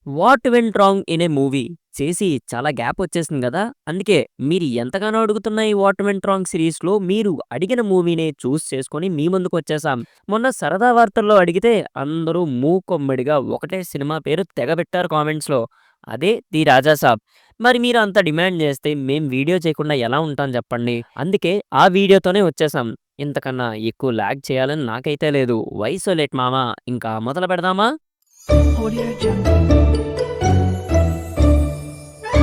What went wrong in a movie చేసి చాలా gap వచ్చేసింది కదా! అందుకే మీరు ఎంతగానో అడుగుతున్న ఈ వాట్ వెంట్ రాంగ్ సిరీస్‌లో మీరు అడిగిన మూవీనే చేసుకొని మీ ముందుకొచ్చేసాం. మొన్న సరదా వార్తల్లో అడిగితే అందరూ మూకుమ్మడిగా ఒకటే సినిమా పేరు తెగ పెట్టారు కామెంట్స్‌లో. అదే 'ది రాజా సాబ్'. మరి మీరు అంత డిమాండ్ చేస్తే మేం వీడియో చేయకుండా ఎలా ఉంటాం చెప్పండి. అందుకే ఆ వీడియోతోనే వచ్చేసాం. ఇంతకన్నా ఎక్కువ లాగ్ చేయాలని నాకైతే లేదు. వై సో లేట్ మామ. ఇంకా మొదలు పెడదామా? Audio Jungle.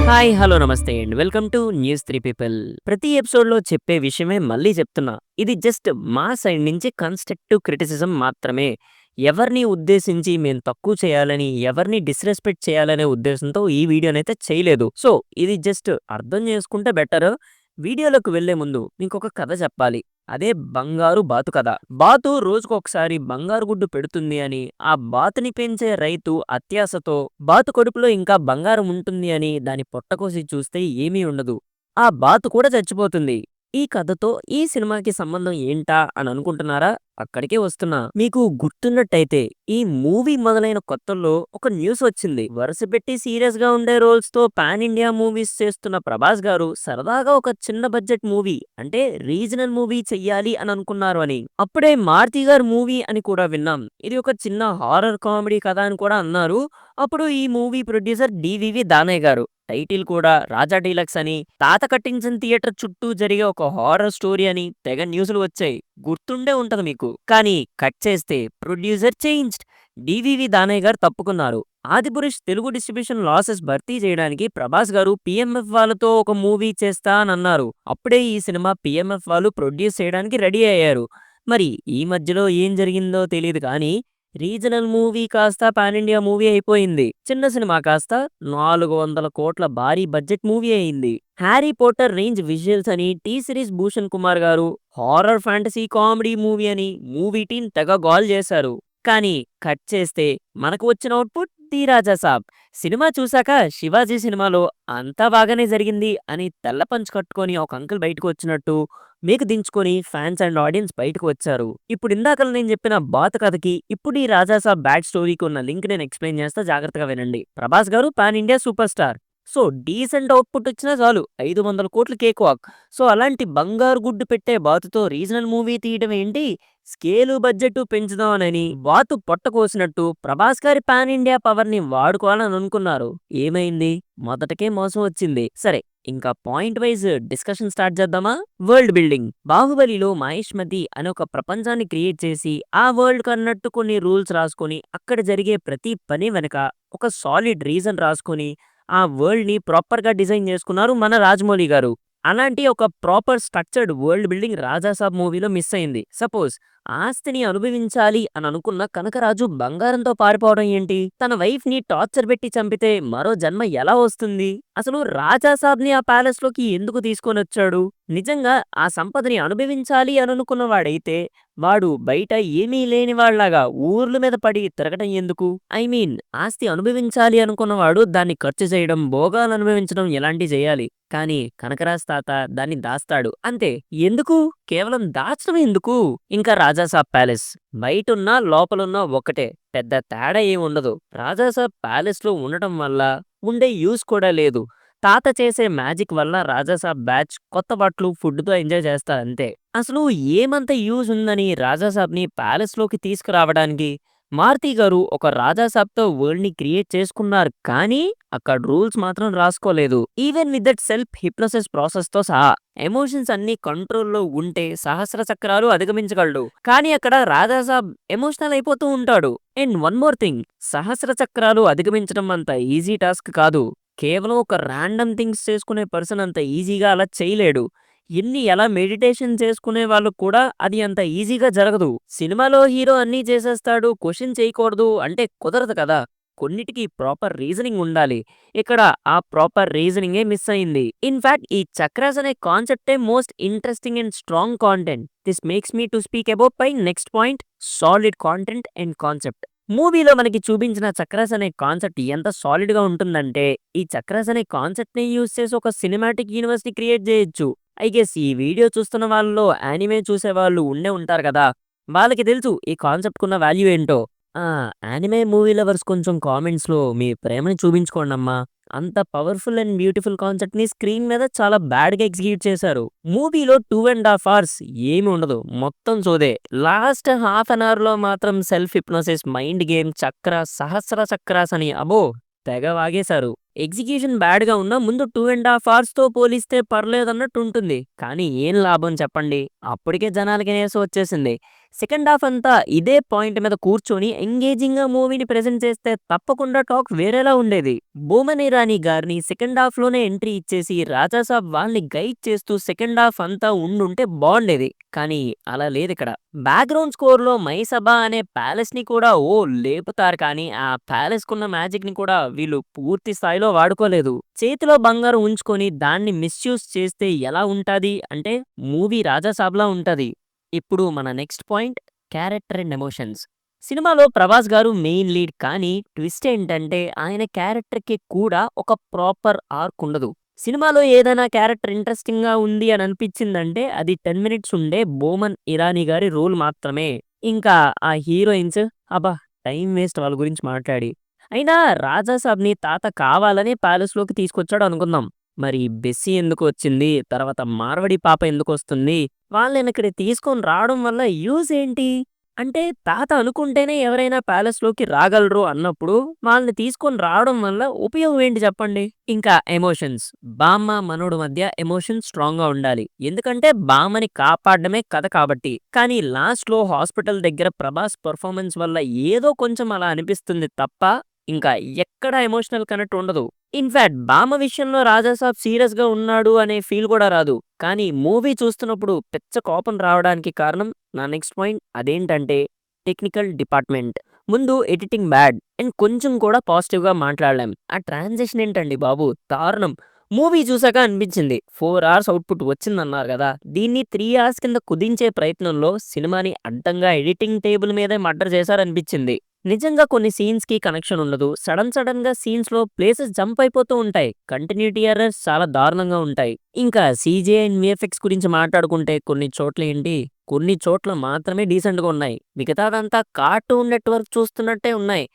హాయ్ హలో నమస్తే and welcome to news three people. ప్రతి ఎపిసోడ్లో చెప్పే విషయమే మళ్ళీ చెప్తున్నా. ఇది జస్ట్ మా సైడ్ నుంచి కన్స్ట్రక్టివ్ క్రిటిసిజం మాత్రమే. ఎవరిని ఉద్దేశించి మేము తక్కువ చేయాలని, ఎవరిని డిస్రెస్పెక్ట్ చేయాలనే ఉద్దేశంతో ఈ వీడియోనైతే చేయలేదు. సో ఇది జస్ట్ అర్థం చేసుకుంటే బెటర్. వీడియోలోకి వెళ్లే ముందు మీకొక కథ చెప్పాలి. అదే బంగారు బాతు కథ. బాతు రోజుకొకసారి బంగారు గుడ్డు పెడుతుంది అని, ఆ బాతుని పెంచే రైతు అత్యాశతో బాతు కడుపులో ఇంకా బంగారం ఉంటుంది అని దాని పొట్టకోసి చూస్తే ఏమీ ఉండదు. ఆ బాతు కూడా చచ్చిపోతుంది. ఈ కథతో ఈ సినిమాకి సంబంధం ఏంటా అని అనుకుంటున్నారా? అక్కడికే వస్తున్నా. మీకు గుర్తున్నట్టయితే ఈ మూవీ మొదలైన కొత్తల్లో ఒక న్యూస్ వచ్చింది. వరుసపెట్టి సీరియస్ గా ఉండే రోల్స్ తో పాన్ ఇండియా మూవీస్ చేస్తున్న ప్రభాస్ గారు సరదాగా ఒక చిన్న బడ్జెట్ మూవీ అంటే రీజనల్ మూవీ చెయ్యాలి అని అనుకున్నారు అని. అప్పుడే మారుతి గారు మూవీ అని కూడా విన్నాం. ఇది ఒక చిన్న హారర్ కామెడీ కథ అని కూడా అన్నారు. అప్పుడు ఈ మూవీ ప్రొడ్యూసర్ డివివి దానయ్య గారు టైటిల్ కూడా రాజా డీలక్స్ అని, తాత కట్టించిన థియేటర్ చుట్టూ జరిగే ఒక హారర్ స్టోరీ అని తెగ న్యూస్లు వచ్చాయి. గుర్తుండే ఉంటది మీకు. కానీ కట్ చేస్తే ప్రొడ్యూసర్ చేంజ్డ్. డివివి దానయ్య గారు తప్పుకున్నారు. ఆదిపురుష్ తెలుగు డిస్ట్రిబ్యూషన్ లాసెస్ భర్తీ చేయడానికి ప్రభాస్ గారు పిఎంఎఫ్ వాళ్ళతో ఒక మూవీ చేస్తా అని అన్నారు. అప్పుడే ఈ సినిమా పిఎంఎఫ్ వాళ్ళు ప్రొడ్యూస్ చేయడానికి రెడీ అయ్యారు. మరి ఈ మధ్యలో ఏం జరిగిందో తెలియదు కానీ రీజనల్ మూవీ కాస్త పాన్ ఇండియా మూవీ అయిపోయింది. చిన్న సినిమా కాస్త 400 కోట్ల భారీ బడ్జెట్ మూవీ అయింది. హ్యారీ పోటర్ రేంజ్ విజువల్స్ అని టీ సిరీస్ భూషణ్ కుమార్ గారు హారర్ ఫ్యాంటసీ కామెడీ మూవీ అని మూవీ టీం తెగ గోల్ చేశారు. కానీ కట్ చేస్తే మనకు వచ్చిన output the Raja Saab. Cinema చూశాక శివాజీ సినిమాలో అంతా బాగానే జరిగింది అని తెల్ల పంచ్ కట్టుకొని ఒక అంకుల్ బయటకు వచ్చినట్టు మీకు దించుకొని ఫ్యాన్స్ అండ్ ఆడియన్స్ బయటకు వచ్చారు. ఇప్పుడు ఇందాక నేను చెప్పిన బాత కథకి ఇప్పుడు ఈ రాజా సాబ్ బ్యాడ్ స్టోరీకి ఉన్న లింక్ నేను ఎక్స్ప్లెయిన్ చేస్తా, జాగ్రత్తగా వినండి. ప్రభాస్ గారు pan India super star. So decent output వచ్చినా చాలు 500 కోట్లు కేక్ వాక్. సో అలాంటి బంగారు గుడ్డు పెట్టే బాతుతో రీజనల్ మూవీ తీయడం ఏంటి? స్కేలు బడ్జెట్ పెంచుదామనని బాతు పొట్ట కోసినట్టు ప్రభాస్ గారి పాన్ ఇండియా పవర్ ని వాడుకోవాలని అనుకున్నారు. ఏమైంది? మొదటకే మోసం వచ్చింది. సరే, ఇంకా పాయింట్ వైజ్ డిస్కషన్ స్టార్ట్ చేద్దామా? World building. బాహుబలిలో మహేష్మతి అనే ఒక ప్రపంచాన్ని క్రియేట్ చేసి ఆ వరల్డ్ కన్నట్టు కొన్ని రూల్స్ రాసుకొని అక్కడ జరిగే ప్రతి పని వెనక ఒక సాలిడ్ రీజన్ రాసుకొని ఆ వరల్డ్ ని ప్రాపర్ గా డిజైన్ చేసుకున్నారు మన రాజమౌళి గారు. అలాంటి ఒక proper structured world building Rajasaab మూవీలో మిస్ అయింది. సపోజ్ ఆస్తిని అనుభవించాలి అని అనుకున్న కనకరాజు బంగారంతో పారిపోవడం ఏంటి? తన వైఫ్ ని టార్చర్ పెట్టి చంపితే మరో జన్మ ఎలా వస్తుంది? అసలు రాజాసాబ్ ని ఆ ప్యాలెస్ లోకి ఎందుకు తీసుకొని వచ్చాడు? నిజంగా ఆ సంపదని అనుభవించాలి అని అనుకున్న వాడైతే వాడు బయట ఏమీ లేని వాళ్ళలాగా ఊర్ల మీద పడి తిరగటం ఎందుకు? ఐ మీన్ ఆస్తి అనుభవించాలి అనుకున్నవాడు దాన్ని ఖర్చు చేయడం, భోగాలు అనుభవించడం ఇలాంటివి చేయాలి. కానీ కనకరాజ్ తాత దాన్ని దాస్తాడు అంతే. ఎందుకు? కేవలం దాచడం ఎందుకు? ఇంకా రాజాసాబ్ ప్యాలెస్ బయటున్నా లోపలున్నా ఒక్కటే, పెద్ద తేడా ఏమి ఉండదు. రాజాసాబ్ ప్యాలెస్ లో ఉండటం వల్ల ఉండే యూస్ కూడా లేదు. తాత చేసే మ్యాజిక్ వల్ల రాజాసాబ్ బ్యాచ్ కొత్త బట్టలు ఫుడ్తో ఎంజాయ్ చేస్తారు అంతే. అసలు ఏమంత యూజ్ ఉందని రాజాసాబ్ని ప్యాలెస్ లోకి తీసుకురావడానికి? మారుతి గారు ఒక రాజాసాబ్తో వరల్డ్ ని క్రియేట్ చేసుకున్నారు కానీ అక్కడ రూల్స్ మాత్రం రాసుకోలేదు. Even with that self hypnosis process తో సహా ఎమోషన్స్ అన్ని కంట్రోల్లో ఉంటే సహస్ర చక్రాలు అధిగమించగలడు. కానీ అక్కడ రాజాసాబ్ ఎమోషనల్ అయిపోతూ ఉంటాడు. అండ్ వన్ మోర్ థింగ్, సహస్ర చక్రాలు అధిగమించడం అంత ఈజీ టాస్క్ కాదు. కేవలం ఒక ర్యాండమ్ థింగ్స్ చేసుకునే పర్సన్ అంత ఈజీగా అలా చేయలేడు. ఎలా మెడిటేషన్ చేసుకునే వాళ్ళు కూడా అది అంత ఈజీగా జరగదు. సినిమాలో హీరో అన్నీ చేసేస్తాడు, క్వశ్చన్ చేయకూడదు అంటే కుదరదు కదా. కొన్నిటికి ప్రాపర్ రీజనింగ్ ఉండాలి. ఇక్కడ ఆ ప్రాపర్ రీజనింగే మిస్ అయింది. ఇన్ఫాక్ట్ ఈ చక్రాస్ అనే కాన్సెప్టే most interesting and strong content. This makes me to speak about పై next point, solid content and concept. మూవీలో మనకి చూపించిన చక్రాస్ అనే కాన్సెప్ట్ ఎంత సాలిడ్ గా ఉంటుందంటే ఈ చక్రాస్ అనే కాన్సెప్ట్ ని యూజ్ చేసి ఒక సినిమాటిక్ యూనివర్స్ ని క్రియేట్ చేయొచ్చు. ఐ గెస్ ఈ వీడియో చూస్తున్న వాళ్ళలో యానిమే చూసే వాళ్ళు ఉండే ఉంటారు కదా, వాళ్ళకి తెలుసు ఈ కాన్సెప్ట్ కున్న వాల్యూ ఏంటో. ఆ! యానిమే మూవీ లవర్స్ కొంచెం కామెంట్స్‌లో మీ ప్రేమని చూపించుకోండమ్మా. అంత పవర్‌ఫుల్ అండ్ బ్యూటిఫుల్ కాన్సెప్ట్‌ని స్క్రీన్ మీద చాలా బ్యాడ్‌గా ఎగ్జిక్యూట్ చేశారు. మూవీలో 2½ అవర్స్ ఏమి ఉండదు. మొత్తం సోదే. లాస్ట్ హాఫ్ అన్ అవర్‌లో మాత్రం సెల్ఫ్ హిప్నోసిస్, మైండ్ గేమ్, చక్ర, సహస్ర చక్రాస్ అని అబ్బో! తెగ వాగేశారు. ఎగ్జిక్యూషన్ బ్యాడ్‌గా ఉన్నా ముందు 2½ అవర్స్‌తో పోలిస్తే పర్లేదన్నట్టుంటుంది. కానీ ఏం లాభం చెప్పండి? అప్పటికే జనాలకి నీరసం వచ్చేసింది. సెకండ్ హాఫ్ అంతా ఇదే పాయింట్ మీద కూర్చొని ఎంగేజింగ్‌గా మూవీని ప్రెజెంట్ చేస్తే తప్పకుండా టాక్ వేరేలా ఉండేది. బోమన్ ఇరానీ గారిని సెకండ్ హాఫ్‌లోనే ఎంట్రీ ఇచ్చేసి రాజాసాబ్ వాళ్ళని గైడ్ చేస్తూ సెకండ్ హాఫ్ అంతా ఉండుంటే బావుండేది. కానీ అలా లేదిక్కడ. బ్యాక్‌గ్రౌండ్ స్కోర్‌లో మైసభ అనే ప్యాలెస్‌ని కూడా లేపుతారు కానీ ఆ ప్యాలెస్‌కున్న మ్యాజిక్‌ని కూడా వీళ్ళు పూర్తి స్థాయిలో వాడుకోలేదు. చేతిలో బంగారం ఉంచుకొని దాన్ని మిస్‌యూజ్ చేస్తే ఎలా ఉంటాది అంటే మూవీ రాజాసాబ్‌లా ఉంటది. ఇప్పుడు మన next point character and emotions. సినిమాలో ప్రభాస్ గారు మెయిన్ లీడ్ కానీ ట్విస్ట్ ఏంటంటే ఆయన క్యారెక్టర్‌కి కూడా ఒక ప్రాపర్ ఆర్క్ ఉండదు. సినిమాలో ఏదైనా క్యారెక్టర్ ఇంట్రెస్టింగ్‌గా ఉంది అని అనిపించిందంటే అది 10 మినిట్స్ ఉండే బోమన్ ఇరానీ గారి రోల్ మాత్రమే. ఇంకా ఆ హీరోయిన్స్ అబ్బా! టైం వేస్ట్ వాళ్ళ గురించి మాట్లాడి. అయినా రాజాసాబ్‌ని తాత కావాలనే ప్యాలెస్‌లోకి తీసుకొచ్చాడు అనుకుందాం. మరి బెస్సీ ఎందుకు వచ్చింది? తర్వాత మార్వాడి పాప ఎందుకొస్తుంది? వాళ్ళనిక్కడ తీసుకొని రావడం వల్ల యూజ్ ఏంటి? అంటే తాత అనుకుంటేనే ఎవరైనా ప్యాలెస్‌లోకి రాగలరు అన్నప్పుడు వాళ్ళని తీసుకొని రావడం వల్ల ఉపయోగం ఏంటి చెప్పండి? ఇంకా ఎమోషన్స్. బామ్మ, మనోడు మధ్య ఎమోషన్స్ స్ట్రాంగ్‌గా ఉండాలి. ఎందుకంటే బామ్మని కాపాడడమే కథ కాబట్టి. కానీ లాస్ట్‌లో హాస్పిటల్ దగ్గర ప్రభాస్ పెర్ఫార్మన్స్ వల్ల ఏదో కొంచెం అలా అనిపిస్తుంది తప్ప ఇంకా ఎక్కడ ఎమోషనల్ కనెక్ట్ ఉండదు. ఇన్‌ఫాక్ట్ బామ్మ విషయంలో రాజాసాబ్ సీరియస్‌గా ఉన్నాడు అనే ఫీల్ కూడా రాదు. కానీ మూవీ చూస్తున్నప్పుడు పిచ్చ కోపం రావడానికి కారణం నా నెక్స్ట్ పాయింట్ అదేంటంటే టెక్నికల్ డిపార్ట్‌మెంట్. ముందు ఎడిటింగ్ బ్యాడ్ అండ్ కొంచెం కూడా పాజిటివ్‌గా మాట్లాడలేం. ఆ ట్రాన్సిషన్ ఏంటండి బాబు! దారుణం. మూవీ చూసాక అనిపించింది. 4 అవర్స్ అవుట్‌పుట్ వచ్చిందన్నారు గదా! దీన్ని 3 అవర్స్ కింద కుదించే ప్రయత్నంలో సినిమాని అడ్డంగా ఎడిటింగ్ టేబుల్ మీదే మర్డర్ చేశారనిపించింది. నిజంగా కొన్ని సీన్స్‌కి కనెక్షన్ ఉండదు. సడన్‌గా సీన్స్‌లో ప్లేసెస్ జంప్ అయిపోతూ ఉంటాయి. కంటిన్యూటీ ఎర్రర్స్ చాలా దారుణంగా ఉంటాయి. ఇంకా సీజీఐ అండ్ వీఎఫ్ఎక్స్ గురించి మాట్లాడుకుంటే కొన్ని చోట్ల మాత్రమే డీసెంట్‌గా ఉన్నాయి. మిగతాదంతా కార్టూన్ నెట్‌వర్క్ చూస్తున్నట్టే ఉన్నాయి.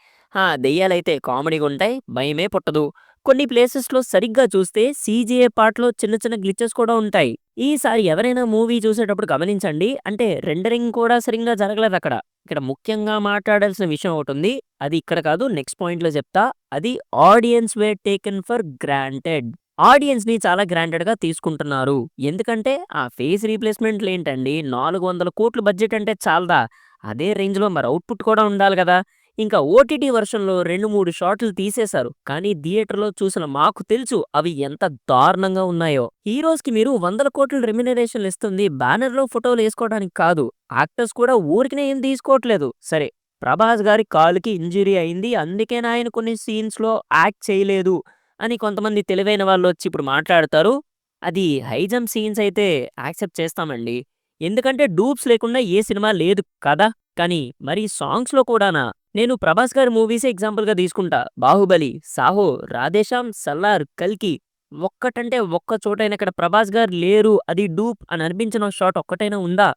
దెయ్యాలైతే కామెడీగుంటాయి. భయమే పుట్టదు. కొన్ని ప్లేసెస్‌లో సరిగ్గా చూస్తే సీజీఐ పార్ట్‌లో చిన్న చిన్న గ్లిచెస్ కూడా ఉంటాయి. ఈసారి ఎవరైనా మూవీ చూసేటప్పుడు గమనించండి. అంటే రెండరింగ్ కూడా సరింగా జరగలేదక్కడ. ఇక్కడ ముఖ్యంగా మాట్లాడాల్సిన విషయం ఒకటుంది. అది ఇక్కడ కాదు నెక్స్ట్ పాయింట్‌లో చెప్తా. అది audience were taken for granted. ఆడియన్స్‌ని చాలా గ్రాంటెడ్‌గా తీసుకుంటున్నారు. ఎందుకంటే ఆ ఫేస్ రీప్లేస్‌మెంట్‌లేంటండి 400,00,00,000 బడ్జెట్ అంటే చాలదా? అదే రేంజ్‌లో మరి అవుట్‌పుట్ కూడా ఉండాలి గదా! ఇంకా ఓటీటీ వెర్షన్‌లో 2, 3 షాట్లు తీసేశారు. కానీ థియేటర్‌లో చూసిన మాకు తెలుసు అవి ఎంత దారుణంగా ఉన్నాయో. హీరోస్‌కి మీరు 100,00,00,000 రెమ్యునరేషన్‌లు ఇస్తుంది బ్యానర్‌లో ఫోటోలేసుకోవడానికి కాదు. యాక్టర్స్ కూడా ఊరికనే ఏం తీసుకోవట్లేదు. సరే, ప్రభాస్ గారి కాలుకి ఇంజ్యూరీ అయింది. అందుకేనా ఆయన కొన్ని సీన్స్‌లో యాక్ట్ చేయలేదు అని కొంతమంది తెలివైన వాళ్ళొచ్చి ఇప్పుడు మాట్లాడతారు. అది హై జంప్ సీన్స్ అయితే యాక్సెప్ట్ చేస్తామండి. ఎందుకంటే డూప్స్ లేకుండా ఏ సినిమా లేదు కదా! కానీ మరి సాంగ్స్‌లో కూడానా? నేను 'ప్రభాస్' గారి మూవీసే ఎగ్జాంపుల్‌గా తీసుకుంటా. 'బాహుబలి', 'సాహో', 'రాధేశ్యామ్', 'సల్లార్', 'కల్కి' ఒక్కటంటే ఒక్క చోటైనా ఇక్కడ 'ప్రభాస్' గారు లేరు, అది డూప్ అని అనిపించిన షాట్ ఒక్కటైనా ఉందా?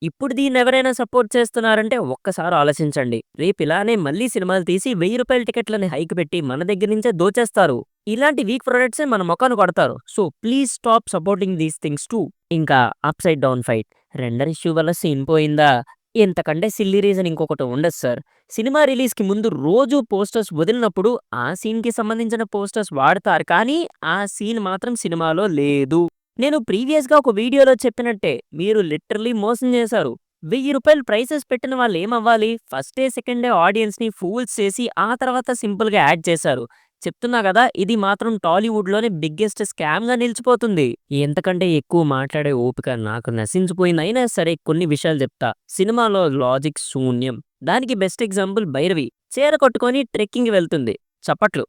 ఇప్పుడు దీన్నెవరైనా సపోర్ట్ చేస్తున్నారంటే ఒక్కసారి ఆలోచించండి. రేపిలానే మళ్ళీ సినిమాలు తీసి రూ. 1000 టికెట్లని హైక్ పెట్టి మన దగ్గర నుంచే దోచేస్తారు. ఇలాంటి వీక్ ప్రొడక్ట్సే మన మొఖాన కొడతారు. So please stop supporting these things too. ఇంకా upside down fight. Render issue వల్ల సీన్ పోయిందా? ఇంతకంటే సిల్లీ రీజన్ ఇంకొకటి ఉండదు సార్. సినిమా రిలీజ్‌కి ముందు రోజు పోస్టర్స్ వదిలినప్పుడు ఆ సీన్‌కి సంబంధించిన పోస్టర్స్ వాడతారు కానీ, ఆ సీన్ మాత్రం సినిమాలో లేదు. నేను ప్రీవియస్‌గా ఒక వీడియోలో చెప్పినట్టే మీరు లిటరల్లీ మోసం చేశారు. రూ. 1000 ప్రైసెస్ పెట్టిన వాళ్ళేమవ్వాలి? ఫస్ట్ డే, సెకండ్ డే ఆడియన్స్‌ని ఫూల్స్ చేసి ఆ తర్వాత సింపుల్‌గా యాడ్ చేశారు. చెప్తున్నా గదా! ఇది మాత్రం టాలీవుడ్‌లోనే బిగ్గెస్ట్ స్కామ్‌గా నిలిచిపోతుంది. ఎంతకంటే ఎక్కువ మాట్లాడే ఓపిక నాకు నశించిపోయింది. అయినా సరే కొన్ని విషయాలు చెప్తా. సినిమాలో లాజిక్ శూన్యం. దానికి బెస్ట్ ఎగ్జాంపుల్ 'భైరవి'. చీర కట్టుకొని ట్రెక్కింగ్‌కి వెళ్తుంది. చప్పట్లు.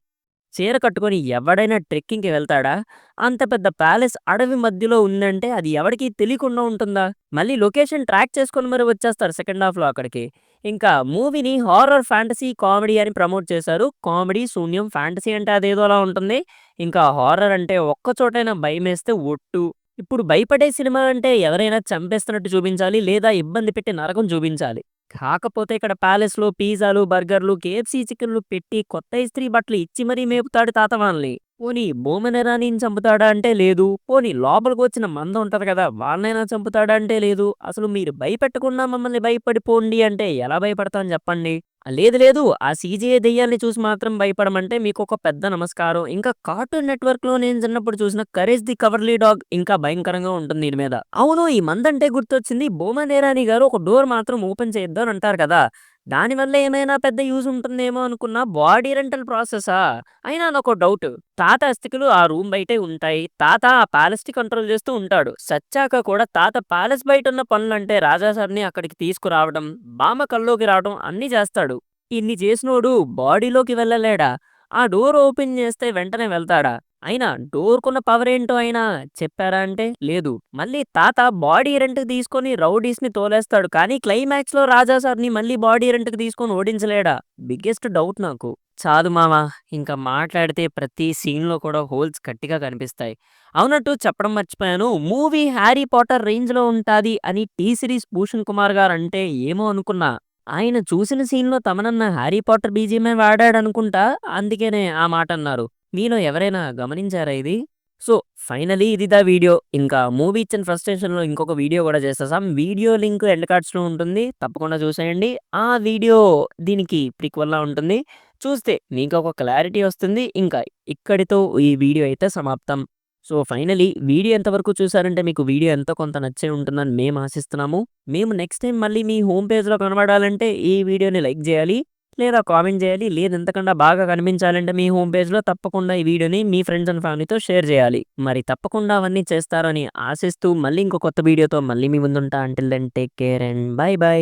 చీర కట్టుకొని ఎవడైనా ట్రెక్కింగ్‌కి వెళ్తాడా? అంత పెద్ద ప్యాలెస్ అడవి మధ్యలో ఉందంటే అది ఎవడికి తెలియకుండా ఉంటుందా? మళ్ళీ లొకేషన్ ట్రాక్ చేసుకొని మరి వచ్చేస్తారు సెకండ్ హాఫ్‌లో అక్కడికి. ఇంకా మూవీని హారర్, ఫ్యాంటసీ, కామెడీ అని ప్రమోట్ చేశారు. కామెడీ శూన్యం, ఫ్యాంటసీ అంటే అదేదోలా ఉంటుంది. ఇంకా హారర్ అంటే ఒక్క చోటైనా భయమేస్తే ఒట్టు. ఇప్పుడు భయపడే సినిమా అంటే ఎవరైనా చంపేస్తున్నట్టు చూపించాలి లేదా ఇబ్బంది పెట్టి నరకం చూపించాలి. కాకపోతే ఇక్కడ ప్యాలెస్‌లో పిజ్జాలు, బర్గర్‌లు, కేఎఫ్‌సీ చికెన్‌లు పెట్టి కొత్త ఇస్త్రీ బట్టలు ఇచ్చి మరీ మేపుతాడు తాత వాళ్ళని. పోనీ బోమన్ ఇరానీని చంపుతాడా అంటే లేదు. పోనీ లోపలికొచ్చిన మంద ఉంటది కదా! వాళ్ళనైనా చంపుతాడా అంటే లేదు. అసలు మీరు భయపెట్టకుండా మమ్మల్ని భయపడిపోండి అంటే ఎలా భయపడతాం చెప్పండి? లేదు లేదు. ఆ సీజీఐ దెయ్యాల్ని చూసి మాత్రం భయపడమంటే మీకొక పెద్ద నమస్కారం. ఇంకా కార్టూన్ నెట్‌వర్క్‌లో నేను చిన్నప్పుడు చూసిన 'కరేజ్ ది కవర్లీ డాగ్' ఇంకా భయంకరంగా ఉంటుంది దీని మీద. అవును ఈ మందంటే గుర్తొచ్చింది. బోమన్ ఇరానీ గారు ఒక డోర్ మాత్రం ఓపెన్ చేయొద్దు అని అంటారు కదా! దానివల్ల ఏమైనా పెద్ద యూజ్ ఉంటుందేమో అనుకున్నా బాడీ రెంటల్ ప్రాసెసా? అయినా నాకో డౌట్. తాత అస్థికలు ఆ రూమ్ బయటే ఉంటాయి. తాత ఆ ప్యాలెస్‌ని కంట్రోల్ చేస్తూ ఉంటాడు. సచ్చాక కూడా తాత ప్యాలెస్ బయటున్న పనులంటే రాజా సార్‌ని అక్కడికి తీసుకురావడం, బామ్మ కల్లోకి రావడం అన్నీ చేస్తాడు. ఇన్ని చేసినోడు బాడీలోకి వెళ్ళలేడా? ఆ డోర్ ఓపెన్ చేస్తే వెంటనే వెళ్తాడా? అయినా డోర్‌కున్న పవరేంటో అయినా చెప్పారా అంటే లేదు. మళ్ళీ తాత బాడీ రెంట్‌కి తీసుకొని రౌడీస్‌ని తోలేస్తాడు. కానీ క్లైమాక్స్‌లో రాజా సార్‌ని మళ్ళీ బాడీ రెంట్‌కి తీసుకొని ఓడించలేడా? బిగ్గెస్ట్ డౌట్ నాకు. చాలు మామ. ఇంకా మాట్లాడితే ప్రతి సీన్‌లో కూడా హోల్స్ గట్టిగా కనిపిస్తాయి. అవునట్టు చెప్పడం మర్చిపోయాను. మూవీ 'హ్యారీ పాటర్' రేంజ్‌లో ఉంటాది అని టీ సిరీస్ భూషణ్ కుమార్ గారంటే ఏమో అనుకున్నా. ఆయన చూసిన సీన్‌లో తమనన్న 'హ్యారీ పాటర్' బీజీఎమే వాడాడనుకుంటా. అందుకనే ఆ మాటన్నారు. మీలో ఎవరైనా గమనించారా ఇది? సో, ఫైనలీ ఇది వీడియో. ఇంకా మూవీ ఇచ్చిన ఫ్రస్ట్రేషన్‌లో ఇంకొక వీడియో గూడా చేసేసాం. వీడియో లింక్ ఎండ్ కార్డ్స్‌లో ఉంటుంది. తప్పకుండా చూసేయండి. ఆ వీడియో దీనికి ప్రిక్వెల్‌లా ఉంటుంది. చూస్తే మీకొక క్లారిటీ వస్తుంది. ఇంకా ఇక్కడితో ఈ వీడియో అయితే సమాప్తం. సో, ఫైనలీ వీడియో ఎంతవరకు చూసారంటే మీకు వీడియో ఎంతో కొంత నచ్చే ఉంటుందని మేము ఆశిస్తున్నాము. మేము నెక్స్ట్ టైమ్ మళ్ళీ మీ హోమ్ పేజ్‌లో కనబడాలంటే ఈ వీడియోని లైక్ జేయాలి. లేదా కామెంట్ జేయాలి. లేదు ఎంతకన్నా బాగా కనిపించాలంటే మీ హోమ్ పేజ్‌లో తప్పకుండా ఈ వీడియోని మీ ఫ్రెండ్స్ అండ్ ఫ్యామిలీతో షేర్ జేయాలి. మరి తప్పకుండా అవన్నీ చేస్తారని ఆశిస్తూ మళ్ళీ ఇంకో కొత్త వీడియోతో మళ్ళీ మీ ముందుంటా. Until then take care and bye by.